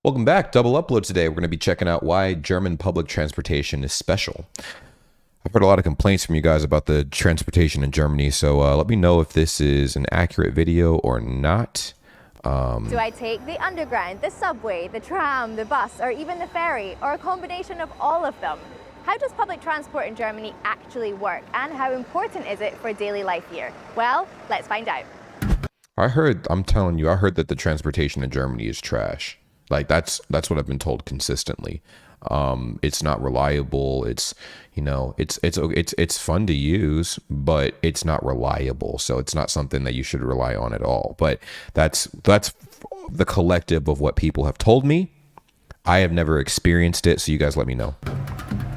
Welcome back. Double upload today. We're going to be checking out why German public transportation is special. I've heard a lot of complaints from you guys about the transportation in Germany, so let me know if this is an accurate video or not. Do I take the underground, the subway, the tram, the bus, or even the ferry, or a combination of all of them? How does public transport in Germany actually work, and how important is it for daily life here? Well, let's find out. I'm telling you, I heard that the transportation in Germany is trash. Like that's what I've been told consistently. It's not reliable. It's fun to use, but it's not reliable. So it's not something that you should rely on at all. But that's the collective of what people have told me. I have never experienced it, so you guys let me know.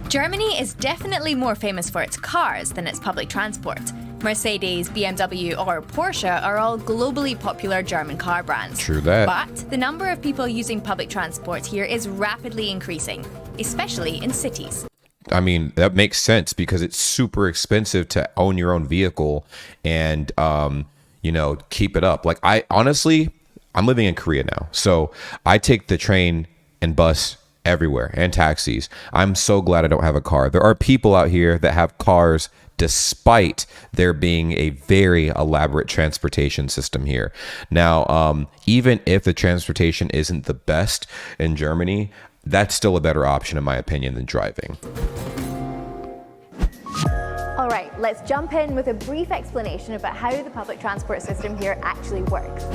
Germany is definitely more famous for its cars than its public transport. Mercedes, BMW, or Porsche are all globally popular German car brands. True that. But the number of people using public transport here is rapidly increasing, especially in cities. I mean, that makes sense because it's super expensive to own your own vehicle and, keep it up. Like I'm living in Korea now, so I take the train and bus everywhere and taxis. I'm so glad I don't have a car. There are people out here that have cars despite there being a very elaborate transportation system here. Now, even if the transportation isn't the best in Germany, that's still a better option in my opinion than driving. All right, let's jump in with a brief explanation about how the public transport system here actually works.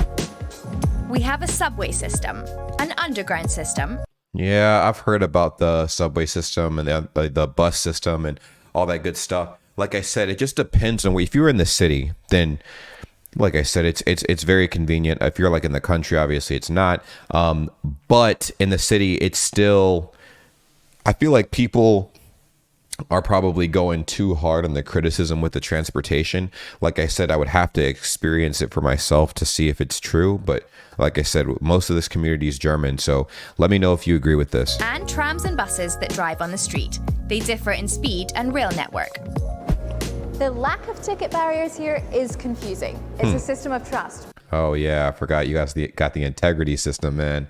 We have a subway system, an underground system. Yeah, I've heard about the subway system and the bus system and all that good stuff. Like I said, it just depends on if you're in the city, then like I said, it's very convenient. If you're like in the country, obviously it's not. But in the city, it's still, I feel like people are probably going too hard on the criticism with the transportation. Like I said, I would have to experience it for myself to see if it's true. But like I said, most of this community is German. So let me know if you agree with this. And trams and buses that drive on the street. They differ in speed and rail network. The lack of ticket barriers here is confusing. It's a system of trust. Oh yeah, I forgot you guys got the integrity system, man.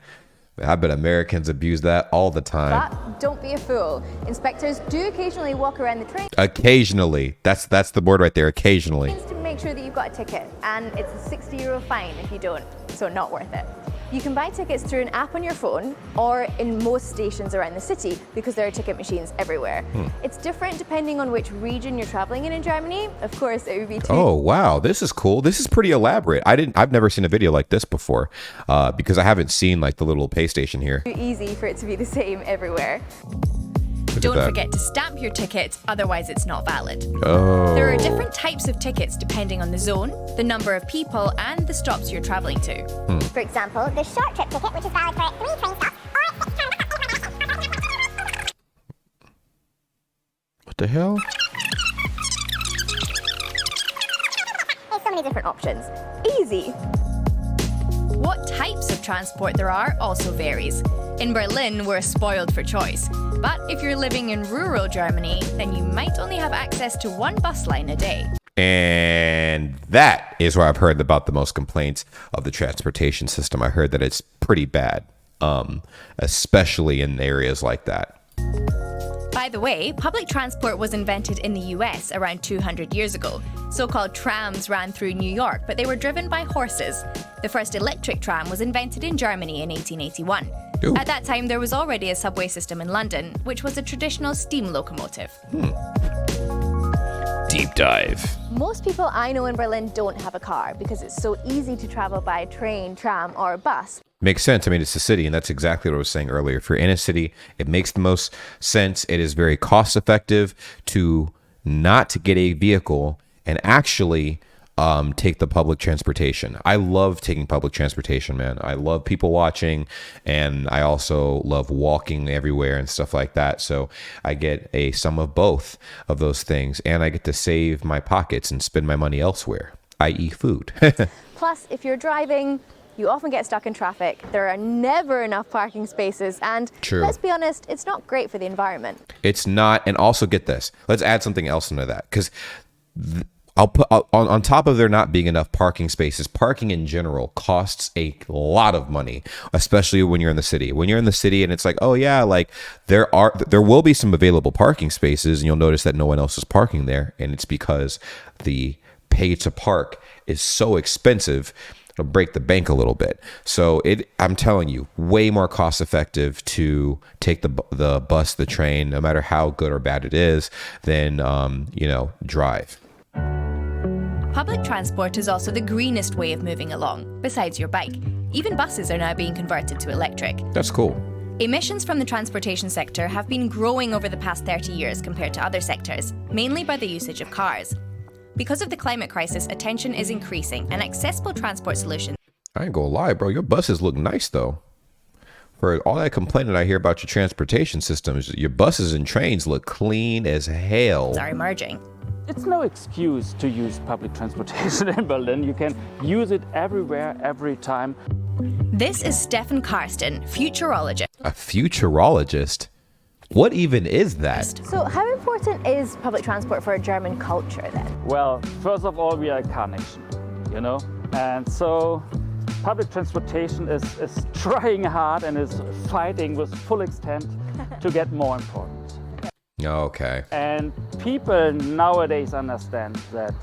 I bet Americans abuse that all the time. But don't be a fool. Inspectors do occasionally walk around the train. Occasionally. That's the word right there, occasionally. To make sure that you've got a ticket, and it's a €60 fine if you don't, so not worth it. You can buy tickets through an app on your phone or in most stations around the city because there are ticket machines everywhere. It's different depending on which region you're traveling in Germany. Of course, it would be Oh, wow. This is cool. This is pretty elaborate. I've never seen a video like this before because I haven't seen like the little pay station here. too easy for it to be the same everywhere. Don't forget to stamp your ticket, otherwise it's not valid. Oh. There are different types of tickets depending on the zone, the number of people, and the stops you're traveling to. For example, the short trip ticket, which is valid for 3 train stops, What the hell? there's so many different options. Easy. What types of transport there are also varies. In Berlin, we're spoiled for choice. But if you're living in rural Germany, then you might only have access to one bus line a day. And that is where I've heard about the most complaints of the transportation system. I heard that it's pretty bad, especially in areas like that. By the way, public transport was invented in the US around 200 years ago. So-called trams ran through New York, but they were driven by horses. The first electric tram was invented in Germany in 1881. Ooh. At that time, there was already a subway system in London, which was a traditional steam locomotive. Deep dive. Most people I know in Berlin don't have a car because it's so easy to travel by train, tram, or bus. Makes sense. I mean, it's a city, and that's exactly what I was saying earlier. If you're in a city, it makes the most sense. It is very cost effective to not get a vehicle and actually take the public transportation. I love taking public transportation, man. I love people watching, and I also love walking everywhere and stuff like that. So I get a sum of both of those things, and I get to save my pockets and spend my money elsewhere, i.e. food. Plus, if you're driving, you often get stuck in traffic. There are never enough parking spaces, and True. Let's be honest, it's not great for the environment. It's not. And also get this. Let's add something else into that, because on top of there not being enough parking spaces, parking in general costs a lot of money, especially when you're in the city. When you're in the city and it's like, oh yeah, like there will be some available parking spaces, and you'll notice that no one else is parking there, and it's because the pay to park is so expensive. It'll break the bank a little bit. So I'm telling you, way more cost effective to take the bus, the train, no matter how good or bad it is, than drive. Public transport is also the greenest way of moving along, besides your bike. Even buses are now being converted to electric. That's cool. Emissions from the transportation sector have been growing over the past 30 years compared to other sectors, mainly by the usage of cars. Because of the climate crisis, attention is increasing, and accessible transport solutions. I ain't gonna lie, bro. Your buses look nice, though. For all that complaining I hear about your transportation systems, your buses and trains look clean as hell. Are emerging. It's no excuse to use public transportation in Berlin. You can use it everywhere, every time. This is Stefan Karsten, futurologist. A futurologist? What even is that? So how important is public transport for German culture then? Well, first of all, we are a car nation, and so public transportation is trying hard and is fighting with full extent to get more important. Okay. And people nowadays understand that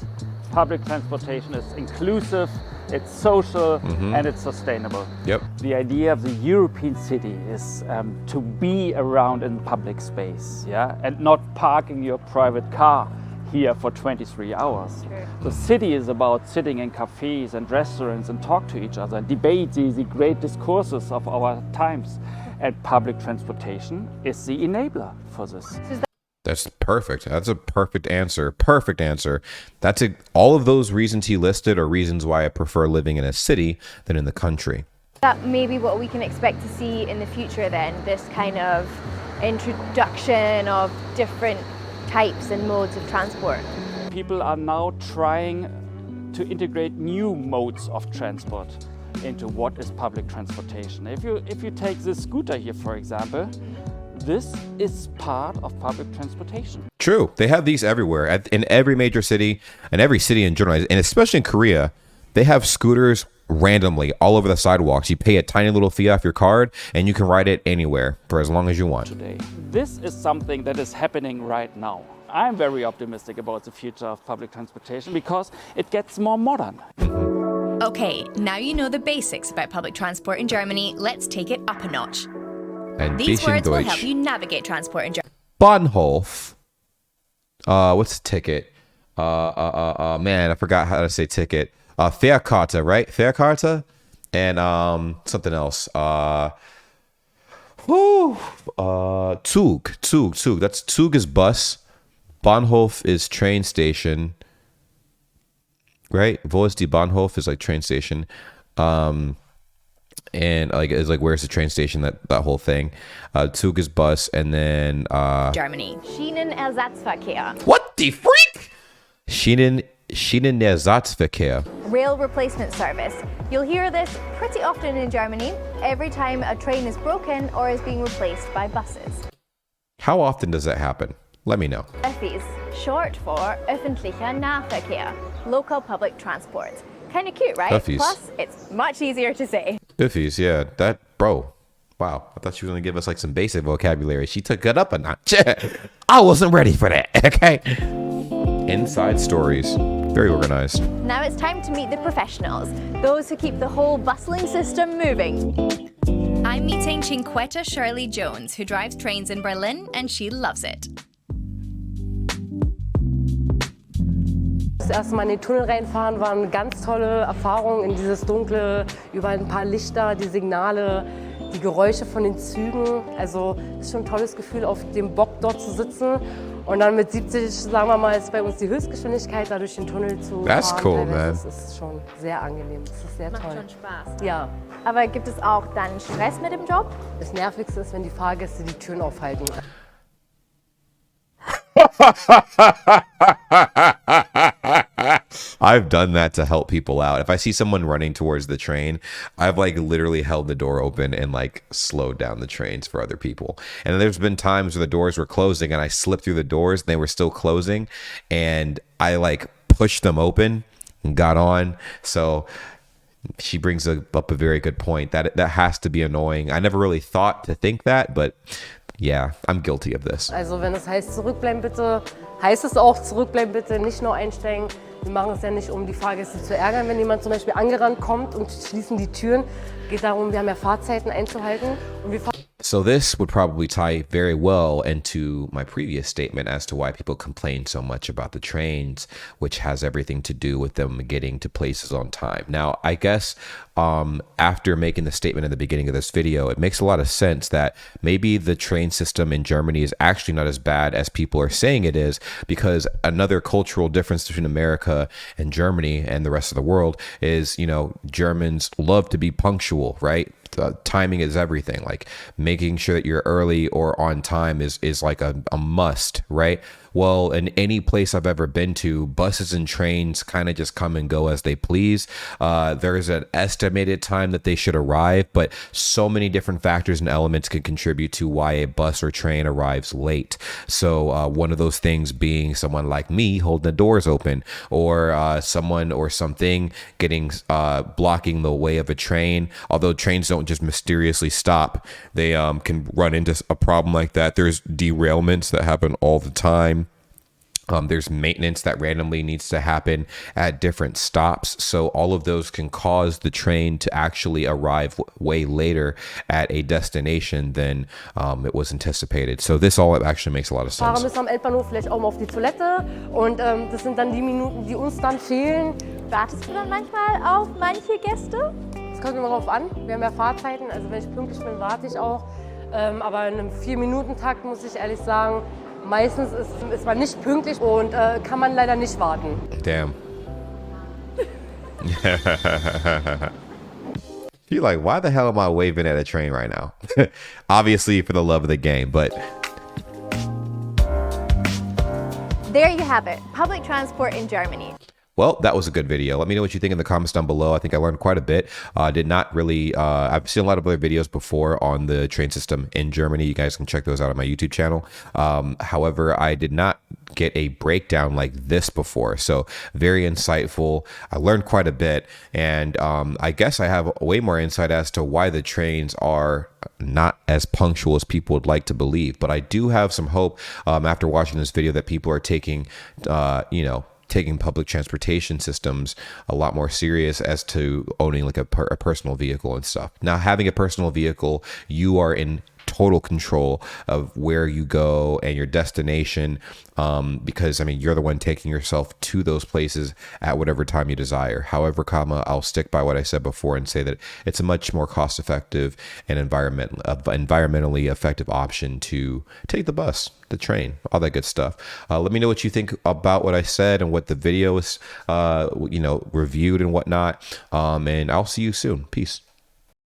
public transportation is inclusive, it's social, and it's sustainable. Yep. The idea of the European city is to be around in public space, and not parking your private car here for 23 hours. Sure. The city is about sitting in cafes and restaurants and talk to each other, debate the great discourses of our times. And public transportation is the enabler for this. That's perfect. That's a perfect answer. Perfect answer. All of those reasons he listed are reasons why I prefer living in a city than in the country. That may be what we can expect to see in the future then, this kind of introduction of different types and modes of transport. People are now trying to integrate new modes of transport into what is public transportation. If you take this scooter here, for example, this is part of public transportation. True. They have these everywhere. In every major city, and every city in general, and especially in Korea, they have scooters randomly all over the sidewalks. You pay a tiny little fee off your card, and you can ride it anywhere for as long as you want. Today, this is something that is happening right now. I'm very optimistic about the future of public transportation because it gets more modern. Okay, now you know the basics about public transport in Germany. Let's take it up a notch. And These words will help you navigate transport in Germany. Bahnhof. What's ticket? Man, I forgot how to say ticket. Fahrkarte, right? Fahrkarte, and something else. Zug. That's Zug is bus. Bahnhof is train station. Right? Wo ist die Bahnhof is like train station. And like it's like where's the train station, that whole thing. Zug is bus, and then Germany. Schienenersatzverkehr. What the freak? Schienenersatzverkehr. Rail replacement service. You'll hear this pretty often in Germany, every time a train is broken or is being replaced by buses. How often does that happen? Let me know. Öffis, short for öffentlicher Nahverkehr, local public transport. Kind of cute, right? Öffis. Plus, it's much easier to say. Iffies, yeah. That, bro. Wow. I thought she was going to give us like some basic vocabulary. She took it up a notch. I wasn't ready for that, okay? Inside stories. Very organized. Now it's time to meet the professionals, those who keep the whole bustling system moving. I'm meeting Cinquetta Shirley Jones, who drives trains in Berlin, and she loves it. Das erste Mal in den Tunnel reinfahren war eine ganz tolle Erfahrung in dieses Dunkle, über ein paar Lichter, die Signale, die Geräusche von den Zügen. Also es ist schon ein tolles Gefühl, auf dem Bock dort zu sitzen und dann mit 70, sagen wir mal, ist bei uns die Höchstgeschwindigkeit, da durch den Tunnel zu That's fahren. Cool, man. Das ist schon sehr angenehm, das ist sehr toll. Macht schon Spaß. Ja. Aber gibt es auch dann Stress mit dem Job? Das Nervigste ist, wenn die Fahrgäste die Türen aufhalten. I've done that to help people out. If I see someone running towards the train, I've like literally held the door open and like slowed down the trains for other people. And there's been times where the doors were closing and I slipped through the doors and they were still closing, and I like pushed them open and got on. So she brings up a very good point. That has to be annoying. I never really thought to think that, but yeah, I'm guilty of this. Also wenn es heißt zurückbleiben bitte, heißt es auch zurückbleiben bitte, nicht nur einsteigen. Wir machen es ja nicht, um die Fahrgäste zu ärgern, wenn jemand zum Beispiel angerannt kommt und schließen die Türen. Geht darum, wir haben ja Fahrzeiten einzuhalten und wir So this would probably tie very well into my previous statement as to why people complain so much about the trains, which has everything to do with them getting to places on time. Now, I guess after making the statement in the beginning of this video, it makes a lot of sense that maybe the train system in Germany is actually not as bad as people are saying it is, because another cultural difference between America and Germany and the rest of the world is, you know, Germans love to be punctual, right? Timing is everything. Like making sure that you're early or on time is like a must, right? Well, in any place I've ever been to, buses and trains kind of just come and go as they please. There's an estimated time that they should arrive, but so many different factors and elements can contribute to why a bus or train arrives late. So one of those things being someone like me holding the doors open, or someone or something getting blocking the way of a train. Although trains don't just mysteriously stop, they can run into a problem like that. There's derailments that happen all the time. There's maintenance that randomly needs to happen at different stops. So all of those can cause the train to actually arrive way later at a destination than it was anticipated. So this all actually makes a lot of fahren sense. müssen am Endbahnhof vielleicht auch mal auf die Toilette und das sind dann die Minuten, die uns dann fehlen. Wartest du dann manchmal auf manche Gäste? Es kommt immer darauf an, wir haben ja Fahrzeiten, also wenn ich pünktlich bin, warte ich auch. Aber in einem 4-Minuten-Takt muss ich ehrlich sagen, meistens ist man nicht pünktlich und kann man leider nicht warten. Damn. You're like, why the hell am I waving at a train right now? Obviously for the love of the game, but There you have it, public transport in Germany. well, that was a good video. Let me know what you think in the comments down below. I think I learned quite a bit. Did not really, I've seen a lot of other videos before on the train system in Germany. You guys can check those out on my YouTube channel. However, I did not get a breakdown like this before. So very insightful. I learned quite a bit. And I guess I have way more insight as to why the trains are not as punctual as people would like to believe. But I do have some hope after watching this video that people are taking, taking public transportation systems a lot more serious as to owning like a personal vehicle and stuff. Now, having a personal vehicle, you are in total control of where you go and your destination, because I mean you're the one taking yourself to those places at whatever time you desire. However, I'll stick by what I said before and say that it's a much more cost-effective and environmentally effective option to take the bus, the train, all that good stuff. Let me know what you think about what I said and what the video is, reviewed and whatnot. And I'll see you soon. Peace.